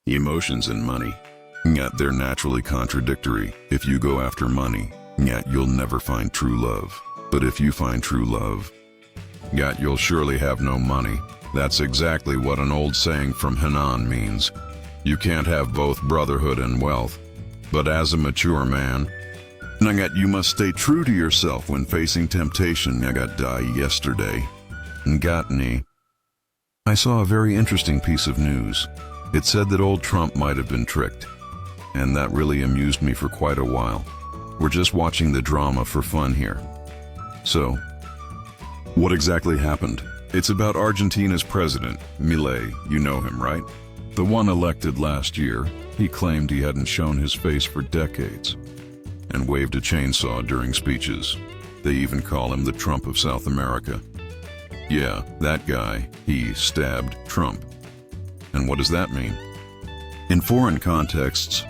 Emotions and money. Yet they're naturally contradictory. If you go after money, yet you'll never find true love. But if you find true love, yet you'll surely have no money. That's exactly what an old saying from Henan means. You can't have both brotherhood and wealth. But as a mature man, yet you must stay true to yourself when facing temptation. I got die yesterday. Got me. I saw a very interesting piece of news. It said that old Trump might have been tricked. And that really amused me for quite a while. We're just watching the drama for fun here. So, what exactly happened? It's about Argentina's president, Milei. You know him, right? The one elected last year. He claimed he hadn't shown his face for decades and waved a chainsaw during speeches. They even call him the Trump of South America. Yeah, that guy. He stabbed Trump. And what does that mean? In foreign contexts,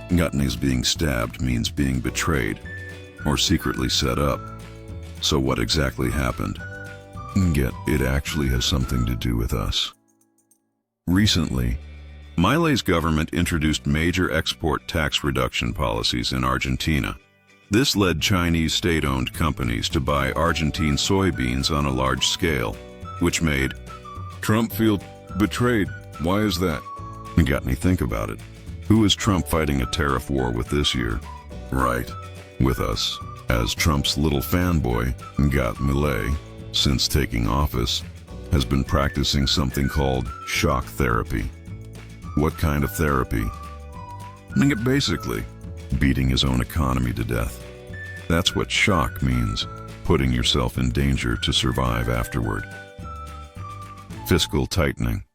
being stabbed means being betrayed or secretly set up. So what exactly happened? Yet it actually has something to do with us. Recently, Milei's government introduced major export tax reduction policies in Argentina. This led Chinese state-owned companies to buy Argentine soybeans on a large scale, which made Trump feel betrayed. Why is that? Got me think about it. Who is Trump fighting a tariff war with this year? Right, with us. As Trump's little fanboy, Milei, since taking office, has been practicing something called shock therapy. What kind of therapy? Basically, beating his own economy to death. That's what shock means, putting yourself in danger to survive afterward. Fiscal tightening.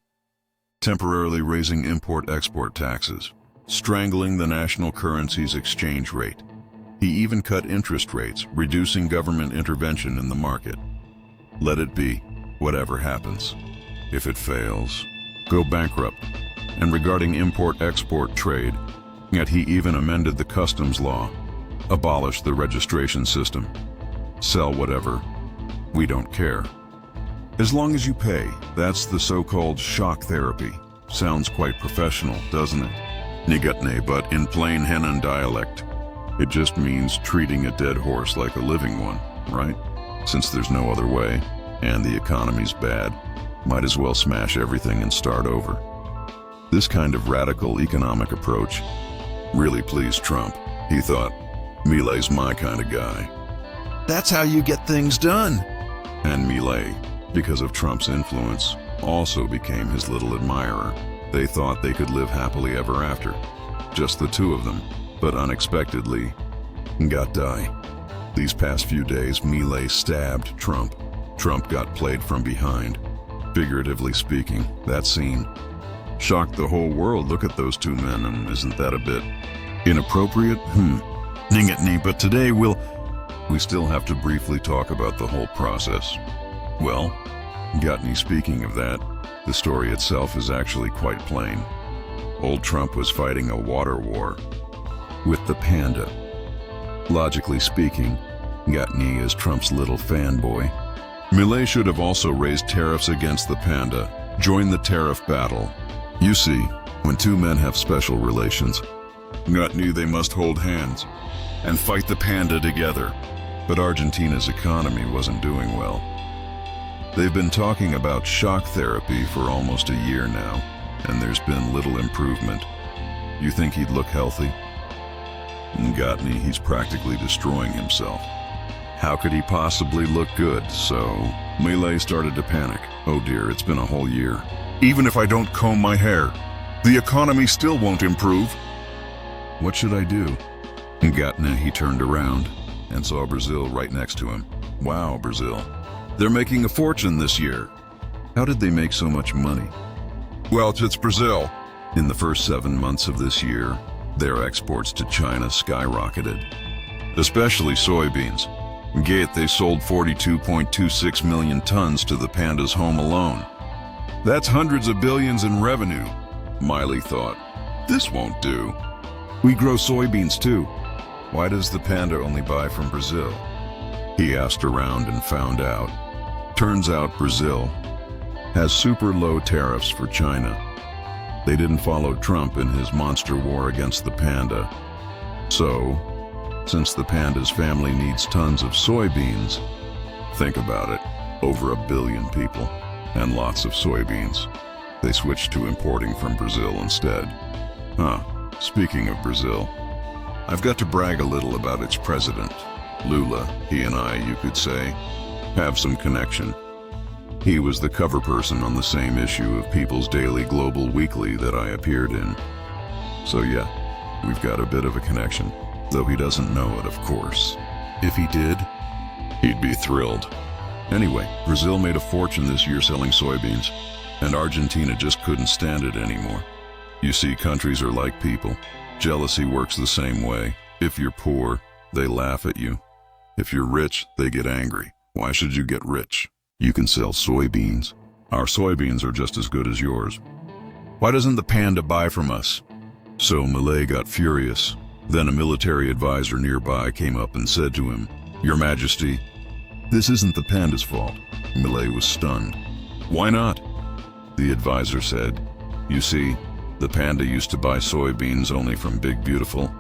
Temporarily raising import-export taxes, strangling the national currency's exchange rate. He even cut interest rates, reducing government intervention in the market. Let it be, whatever happens. If it fails, go bankrupt. And regarding import-export trade, yet he even amended the customs law, abolished the registration system. Sell whatever, we don't care. As long as you pay, that's the so-called shock therapy. Sounds quite professional, doesn't it? Nigatne, but in plain Henan dialect, it just means treating a dead horse like a living one, right? Since there's no other way, and the economy's bad, might as well smash everything and start over. This kind of radical economic approach really pleased Trump. He thought, Milei's my kind of guy. That's how you get things done. And Milei, because of Trump's influence, also became his little admirer. They thought they could live happily ever after. Just the two of them, but unexpectedly, got die. These past few days, Milei stabbed Trump. Trump got played from behind. Figuratively speaking, that scene shocked the whole world. Look at those two men, and isn't that a bit inappropriate? But today we still have to briefly talk about the whole process. Well, speaking of that, the story itself is actually quite plain. Old Trump was fighting a water war with the panda. Logically speaking, is Trump's little fanboy. Milei should have also raised tariffs against the panda, joined the tariff battle. You see, when two men have special relations, they must hold hands and fight the panda together. But Argentina's economy wasn't doing well. They've been talking about shock therapy for almost a year now, and there's been little improvement. You think he'd look healthy? He's practically destroying himself. How could he possibly look good? So, Milei started to panic. Oh dear, it's been a whole year. Even if I don't comb my hair, the economy still won't improve. What should I do? He turned around and saw Brazil right next to him. Wow, Brazil. They're making a fortune this year. How did they make so much money? Well, it's Brazil. In the first 7 months of this year, their exports to China skyrocketed, especially soybeans. They sold 42.26 million tons to the panda's home alone. That's hundreds of billions in revenue. Milei thought, this won't do. We grow soybeans too. Why does the panda only buy from Brazil? He asked around and found out. Turns out Brazil has super low tariffs for China. They didn't follow Trump in his monster war against the panda. So, since the panda's family needs tons of soybeans, think about it, over 1 billion people, and lots of soybeans, they switched to importing from Brazil instead. Speaking of Brazil, I've got to brag a little about its president. Lula, he and I, you could say, have some connection. He was the cover person on the same issue of People's Daily Global Weekly that I appeared in. So yeah, we've got a bit of a connection, though he doesn't know it, of course. If he did, he'd be thrilled. Anyway, Brazil made a fortune this year selling soybeans, and Argentina just couldn't stand it anymore. You see, countries are like people. Jealousy works the same way. If you're poor, they laugh at you. If you're rich, they get angry. Why should you get rich? You can sell soybeans. Our soybeans are just as good as yours. Why doesn't the panda buy from us? So Milei got furious. Then a military advisor nearby came up and said to him, "Your Majesty, this isn't the panda's fault." Milei was stunned. "Why not?" The advisor said, "You see, the panda used to buy soybeans only from Big Beautiful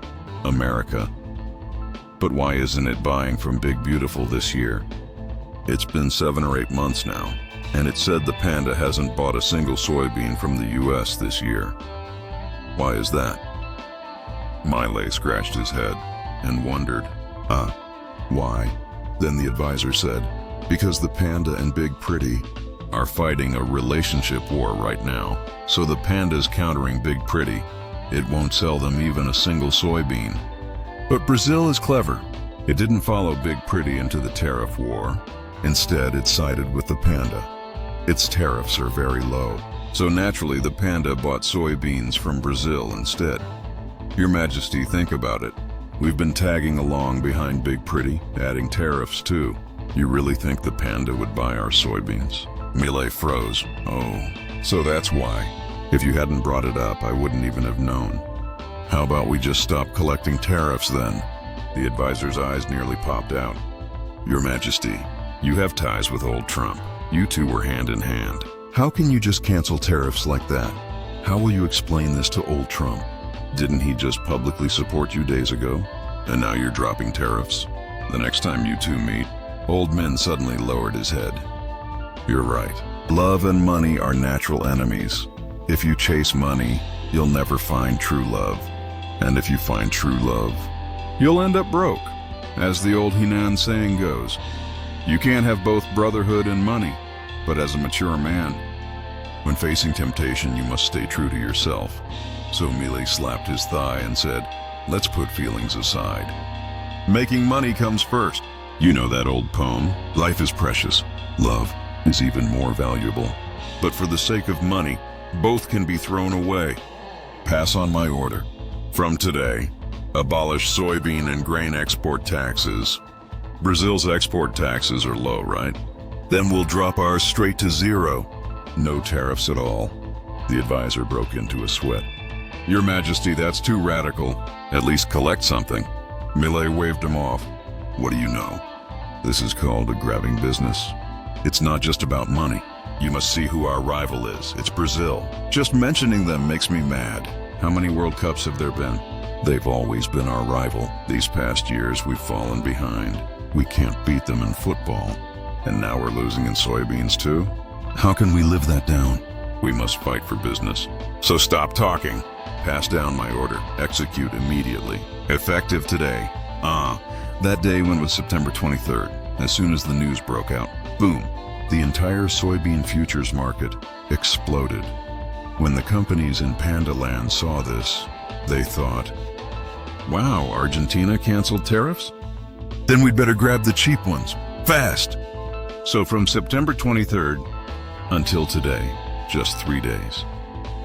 America. But why isn't it buying from Big Beautiful this year? It's been 7 or 8 months now, and it said the panda hasn't bought a single soybean from the US this year. Why is that?" Milei scratched his head and wondered, why? Then the advisor said, "Because the panda and Big Pretty are fighting a relationship war right now. So the panda's countering Big Pretty. It won't sell them even a single soybean." But Brazil is clever. It didn't follow Big Pretty into the tariff war. Instead, it sided with the panda. Its tariffs are very low, so naturally the panda bought soybeans from Brazil instead. Your Majesty, think about it. We've been tagging along behind Big Pretty, adding tariffs too. You really think the panda would buy our soybeans? Milei froze. Oh, so that's why. If you hadn't brought it up, I wouldn't even have known. How about we just stop collecting tariffs then? The advisor's eyes nearly popped out. Your Majesty, you have ties with old Trump. You two were hand in hand. How can you just cancel tariffs like that? How will you explain this to old Trump? Didn't he just publicly support you days ago? And now you're dropping tariffs? The next time you two meet, old man suddenly lowered his head. You're right. Love and money are natural enemies. If you chase money, you'll never find true love. And if you find true love, you'll end up broke. As the old Henan saying goes, you can't have both brotherhood and money. But as a mature man, when facing temptation, you must stay true to yourself. So Milei slapped his thigh and said, "Let's put feelings aside. Making money comes first. You know that old poem, life is precious. Love is even more valuable. But for the sake of money, both can be thrown away. Pass on my order. From today, abolish soybean and grain export taxes." Brazil's export taxes are low, right? Then we'll drop ours straight to zero. No tariffs at all. The advisor broke into a sweat. Your Majesty, that's too radical. At least collect something. Milei waved him off. What do you know? This is called a grabbing business. It's not just about money. You must see who our rival is. It's Brazil. Just mentioning them makes me mad. How many World Cups have there been? They've always been our rival. These past years, we've fallen behind. We can't beat them in football. And now we're losing in soybeans too? How can we live that down? We must fight for business. So stop talking. Pass down my order. Execute immediately. Effective today. That day when it was September 23rd. As soon as the news broke out, boom, the entire soybean futures market exploded. When the companies in Panda Land saw this, they thought, wow, Argentina canceled tariffs? Then we'd better grab the cheap ones, fast. So from September 23rd until today, just 3 days,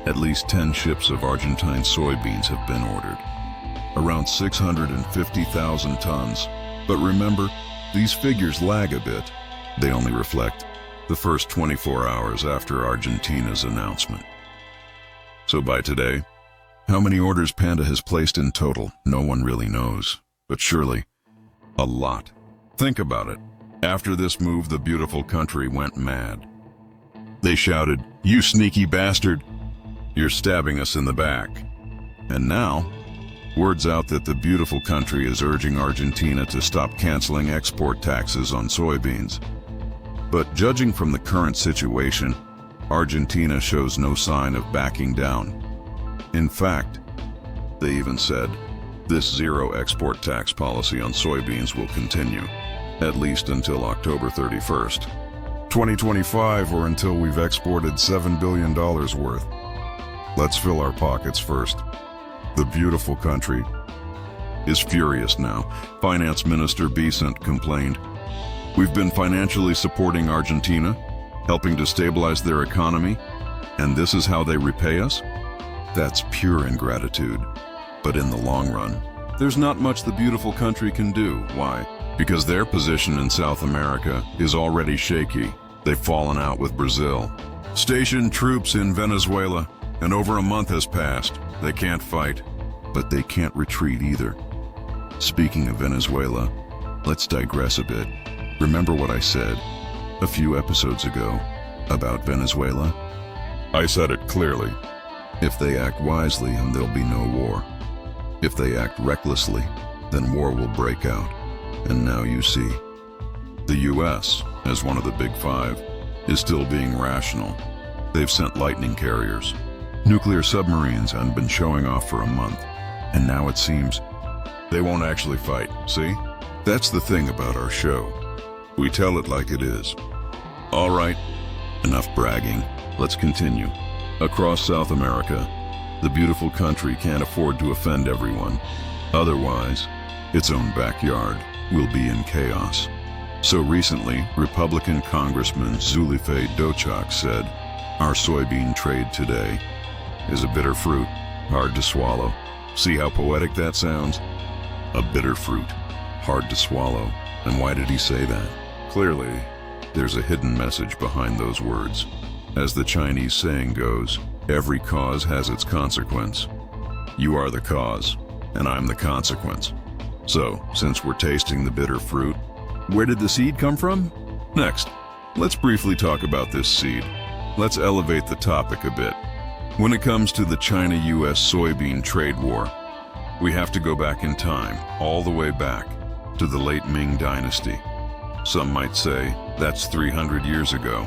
at least 10 ships of Argentine soybeans have been ordered. Around 650,000 tons. But remember, these figures lag a bit. They only reflect the first 24 hours after Argentina's announcement. So by today, how many orders Panda has placed in total, no one really knows. But surely, a lot. Think about it. After this move, the beautiful country went mad. They shouted, "You sneaky bastard! You're stabbing us in the back. And now, word's out that the beautiful country is urging Argentina to stop canceling export taxes on soybeans. But judging from the current situation, Argentina shows no sign of backing down. In fact, they even said this zero export tax policy on soybeans will continue, at least until October 31st, 2025, or until we've exported $7 billion worth. Let's fill our pockets first. The beautiful country is furious now. Finance Minister Vicente complained, "We've been financially supporting Argentina, helping to stabilize their economy, and this is how they repay us? That's pure ingratitude. But in the long run, there's not much the beautiful country can do. Why? Because their position in South America is already shaky. They've fallen out with Brazil. Stationed troops in Venezuela, and over a month has passed. They can't fight, but they can't retreat either." Speaking of Venezuela, let's digress a bit. Remember what I said a few episodes ago about Venezuela? I said it clearly. If they act wisely, and there'll be no war. If they act recklessly, then war will break out. And now you see. The US, as one of the big five, is still being rational. They've sent lightning carriers, nuclear submarines, and been showing off for a month. And now it seems they won't actually fight, see? That's the thing about our show. We tell it like it is. All right, enough bragging. Let's continue. Across South America, the beautiful country can't afford to offend everyone. Otherwise, its own backyard will be in chaos. So recently, Republican Congressman Zulfiye Dochak said, "Our soybean trade today is a bitter fruit, hard to swallow." See how poetic that sounds? A bitter fruit, hard to swallow. And why did he say that? Clearly, there's a hidden message behind those words. As the Chinese saying goes, every cause has its consequence. You are the cause, and I'm the consequence. So, since we're tasting the bitter fruit, where did the seed come from? Next, let's briefly talk about this seed. Let's elevate the topic a bit. When it comes to the China-US soybean trade war, we have to go back in time, all the way back to the late Ming Dynasty. Some might say that's 300 years ago,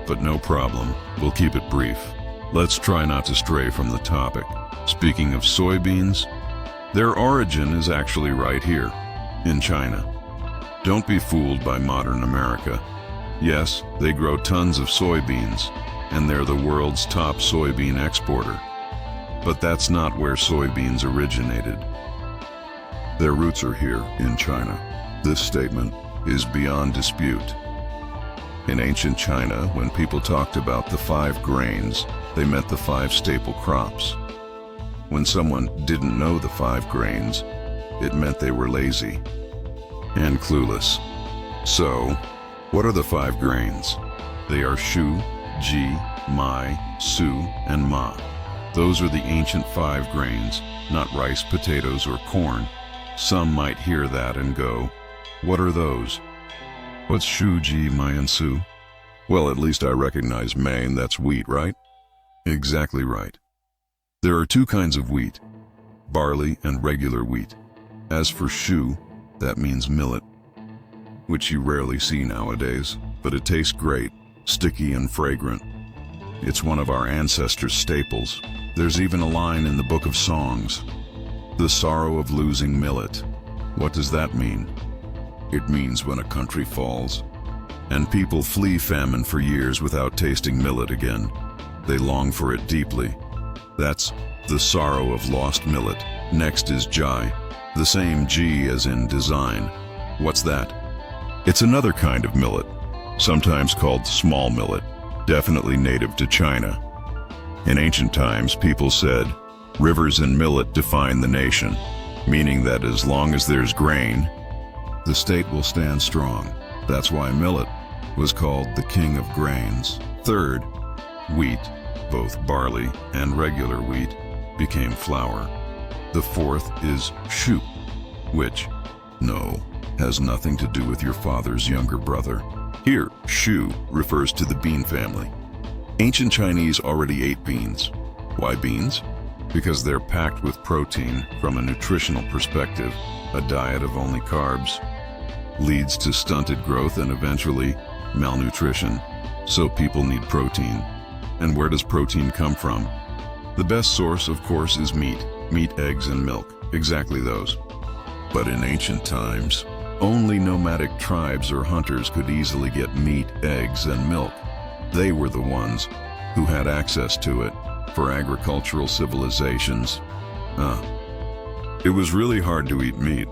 but no problem, we'll keep it brief. Let's try not to stray from the topic. Speaking of soybeans, their origin is actually right here, in China. Don't be fooled by modern America. Yes, they grow tons of soybeans, and they're the world's top soybean exporter. But that's not where soybeans originated. Their roots are here, in China. This statement is beyond dispute. In ancient China, when people talked about the 5 grains, they meant the 5 staple crops. When someone didn't know the 5 grains, it meant they were lazy and clueless. So, what are the 5 grains? They are shu, ji, mai, su, and ma. Those are the ancient 5 grains, not rice, potatoes, or corn. Some might hear that and go, what are those? What's shu, ji, mai, and su? Well, at least I recognize mai, and that's wheat, right? Exactly right. There are 2 kinds of wheat, barley and regular wheat. As for shu, that means millet, which you rarely see nowadays, but it tastes great, sticky and fragrant. It's one of our ancestors' staples. There's even a line in the Book of Songs, "The sorrow of losing millet." What does that mean? It means when a country falls, and people flee famine for years without tasting millet again. They long for it deeply. That's the sorrow of lost millet. Next is jai, the same G as in design. What's that? It's another kind of millet, sometimes called small millet, definitely native to China. In ancient times, people said, rivers and millet define the nation, meaning that as long as there's grain, the state will stand strong. That's why millet was called the king of grains. Third, wheat, both barley and regular wheat, became flour. The fourth is shu, which, no, has nothing to do with your father's younger brother. Here, shu refers to the bean family. Ancient Chinese already ate beans. Why beans? Because they're packed with protein. From a nutritional perspective, a diet of only carbs leads to stunted growth and eventually malnutrition. So people need protein. And where does protein come from? The best source, of course, is meat. Meat, eggs, and milk. Exactly those. But in ancient times, only nomadic tribes or hunters could easily get meat, eggs, and milk. They were the ones who had access to it. For agricultural civilizations, it was really hard to eat meat,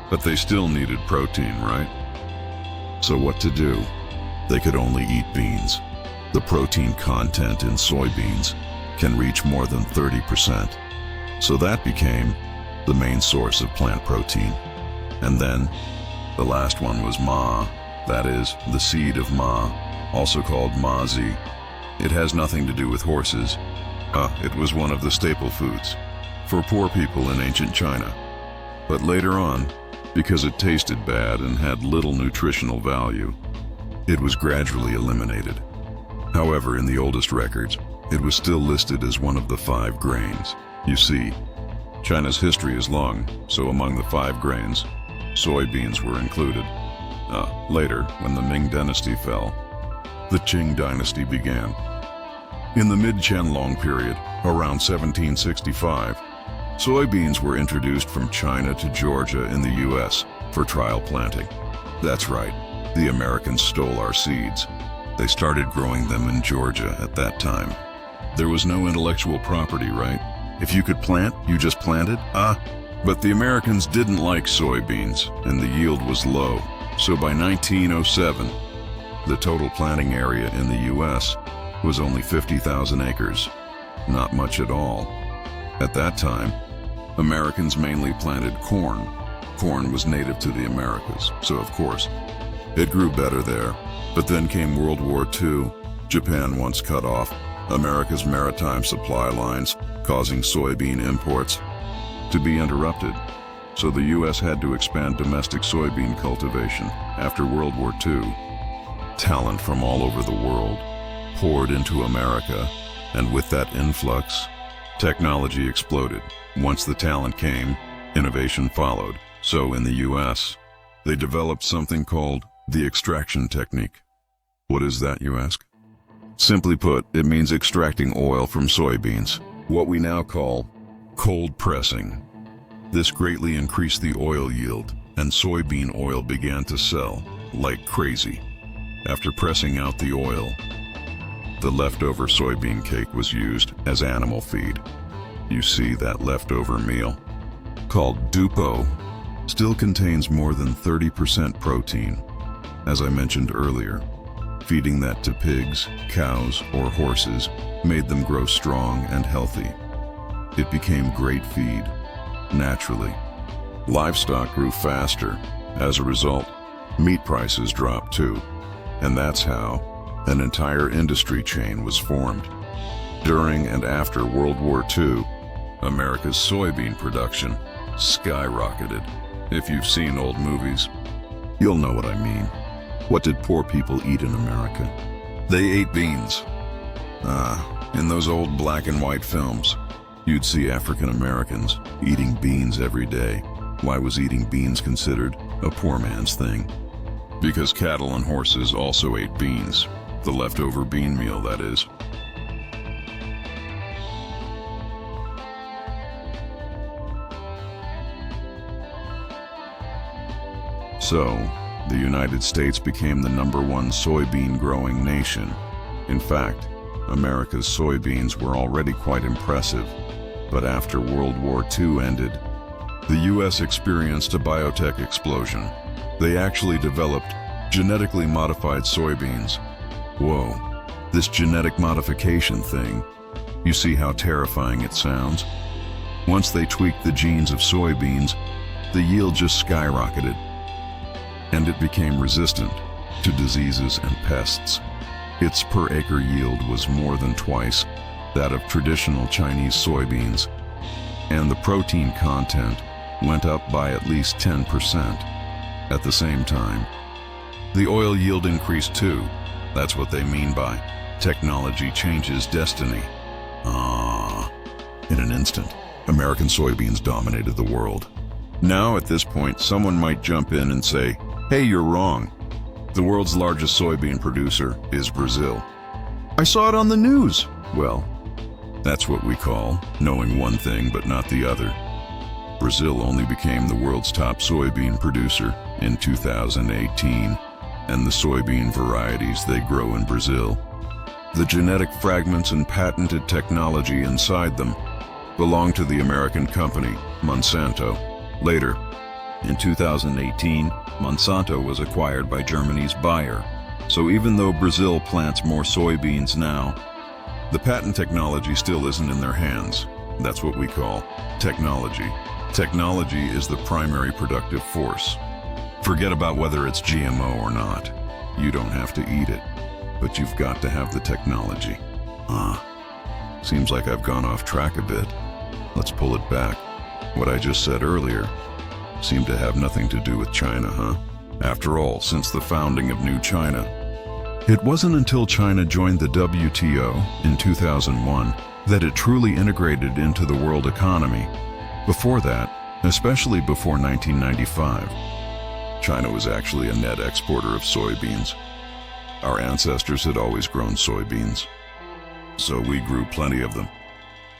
but they still needed protein, right? So what to do? They could only eat beans. The protein content in soybeans can reach more than 30%. So that became the main source of plant protein. And then, the last one was ma, that is, the seed of ma, also called mazi. It has nothing to do with horses. It was one of the staple foods for poor people in ancient China. But later on, because it tasted bad and had little nutritional value, it was gradually eliminated. However, in the oldest records, it was still listed as one of the 5 grains. You see, China's history is long, so among the 5 grains, soybeans were included. Later, when the Ming dynasty fell, the Qing dynasty began. In the mid-Qianlong period, around 1765, soybeans were introduced from China to Georgia in the US for trial planting. That's right, the Americans stole our seeds. They started growing them in Georgia at that time. There was no intellectual property, right? If you could plant, you just planted? But the Americans didn't like soybeans, and the yield was low. So by 1907, the total planting area in the US was only 50,000 acres. Not much at all. At that time, Americans mainly planted corn. Corn was native to the Americas, so of course, it grew better there. But then came World War II. Japan once cut off America's maritime supply lines, causing soybean imports to be interrupted. So the US had to expand domestic soybean cultivation. After World War II, talent from all over the world poured into America, and with that influx, technology exploded. Once the talent came, innovation followed. So in the US, they developed something called the extraction technique. What is that, you ask? Simply put, it means extracting oil from soybeans, what we now call cold pressing. This greatly increased the oil yield, and soybean oil began to sell like crazy. After pressing out the oil, the leftover soybean cake was used as animal feed. You see, that leftover meal, called dupo, still contains more than 30% protein. As I mentioned earlier, feeding that to pigs, cows, or horses made them grow strong and healthy. It became great feed, naturally. Livestock grew faster. As a result, meat prices dropped too. And that's how an entire industry chain was formed. During and after World War II, America's soybean production skyrocketed. If you've seen old movies, you'll know what I mean. What did poor people eat in America? They ate beans. In those old black and white films, you'd see African Americans eating beans every day. Why was eating beans considered a poor man's thing? Because cattle and horses also ate beans. The leftover bean meal, that is. So, the United States became the #1 soybean growing nation. In fact, America's soybeans were already quite impressive, but after World War II ended, the US experienced a biotech explosion. They actually developed genetically modified soybeans. Whoa, this genetic modification thing, you see how terrifying it sounds? Once they tweaked the genes of soybeans, the yield just skyrocketed, and it became resistant to diseases and pests. Its per acre yield was more than twice that of traditional Chinese soybeans, and the protein content went up by at least 10%. At the same time, the oil yield increased too. That's what they mean by technology changes destiny. In an instant, American soybeans dominated the world. Now, at this point, someone might jump in and say, hey, you're wrong. The world's largest soybean producer is Brazil. I saw it on the news. Well, that's what we call knowing one thing but not the other. Brazil only became the world's top soybean producer in 2018, and the soybean varieties they grow in Brazil, the genetic fragments and patented technology inside them, belong to the American company, Monsanto. Later, in 2018, Monsanto was acquired by Germany's Bayer. So even though Brazil plants more soybeans now, the patent technology still isn't in their hands. That's what we call technology. Technology is the primary productive force. Forget about whether it's GMO or not. You don't have to eat it, but you've got to have the technology. Seems like I've gone off track a bit. Let's pull it back. What I just said earlier seemed to have nothing to do with China, huh? After all, since the founding of New China, it wasn't until China joined the WTO in 2001 that it truly integrated into the world economy. Before that, especially before 1995, China was actually a net exporter of soybeans. Our ancestors had always grown soybeans, so we grew plenty of them.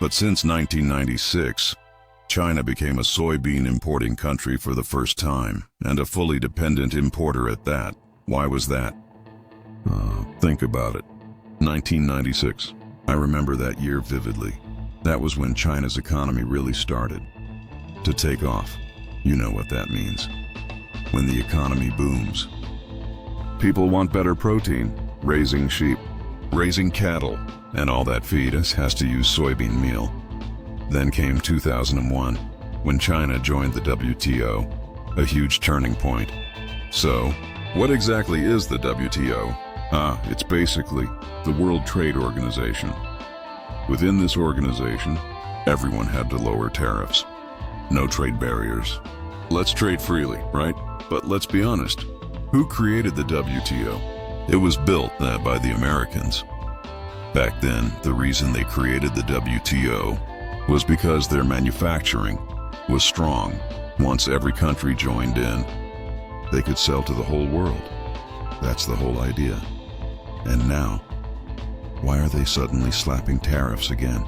But since 1996, China became a soybean importing country for the first time, and a fully dependent importer at that. Why was that? Think about it. 1996. I remember that year vividly. That was when China's economy really started to take off. You know what that means. When the economy booms. People want better protein, raising sheep, raising cattle, and all that feed us has to use soybean meal. Then came 2001, when China joined the WTO, a huge turning point. So, what exactly is the WTO? It's basically the World Trade Organization. Within this organization, everyone had to lower tariffs. No trade barriers. Let's trade freely, right? But let's be honest, who created the WTO? It was built by the Americans. Back then, the reason they created the WTO was because their manufacturing was strong. Once every country joined in, they could sell to the whole world. That's the whole idea. And now, why are they suddenly slapping tariffs again?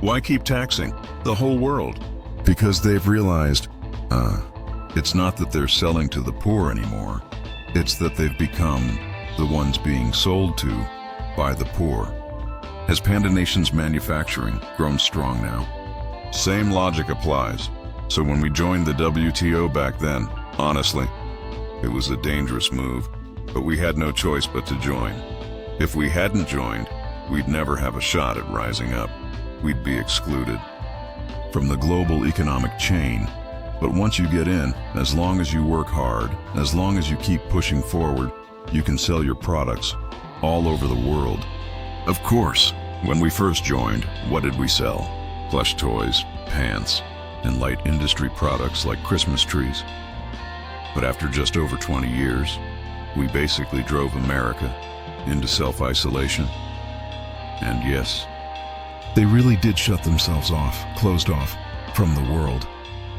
Why keep taxing the whole world? Because they've realized, it's not that they're selling to the poor anymore. It's that they've become the ones being sold to by the poor. Has Panda Nation's manufacturing grown strong now? Same logic applies. So when we joined the WTO back then, honestly, it was a dangerous move, but we had no choice but to join. If we hadn't joined, we'd never have a shot at rising up. We'd be excluded from the global economic chain. But once you get in, as long as you work hard, as long as you keep pushing forward, you can sell your products all over the world. Of course, when we first joined, what did we sell? Plush toys, pants, and light industry products like Christmas trees. But after just over 20 years, we basically drove America into self-isolation. And yes, they really did shut themselves off, closed off from the world.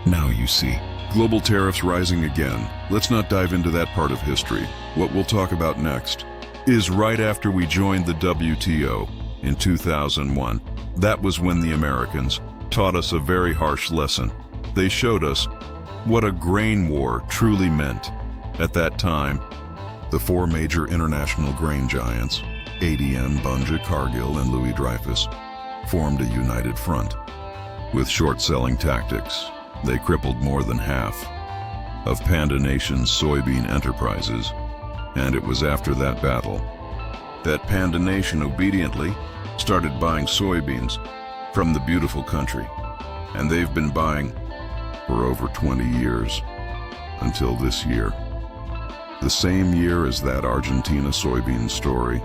Now you see. Global tariffs rising again. Let's not dive into that part of history. What we'll talk about next is right after we joined the WTO in 2001. That was when the Americans taught us a very harsh lesson. They showed us what a grain war truly meant. At that time, the four major international grain giants, ADM, Bunge, Cargill, and Louis Dreyfus, formed a united front. With short-selling tactics, they crippled more than half of Panda Nation's soybean enterprises, and it was after that battle that Panda Nation obediently started buying soybeans from the beautiful country, and they've been buying for over 20 years, until this year. The same year as that Argentina soybean story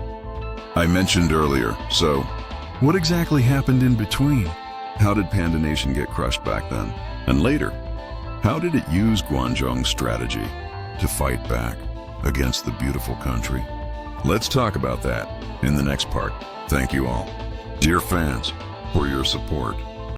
I mentioned earlier. So, what exactly happened in between? How did Panda Nation get crushed back then? And later, how did it use Guangzhou's strategy to fight back against the beautiful country? Let's talk about that in the next part. Thank you all. Dear fans, for your support.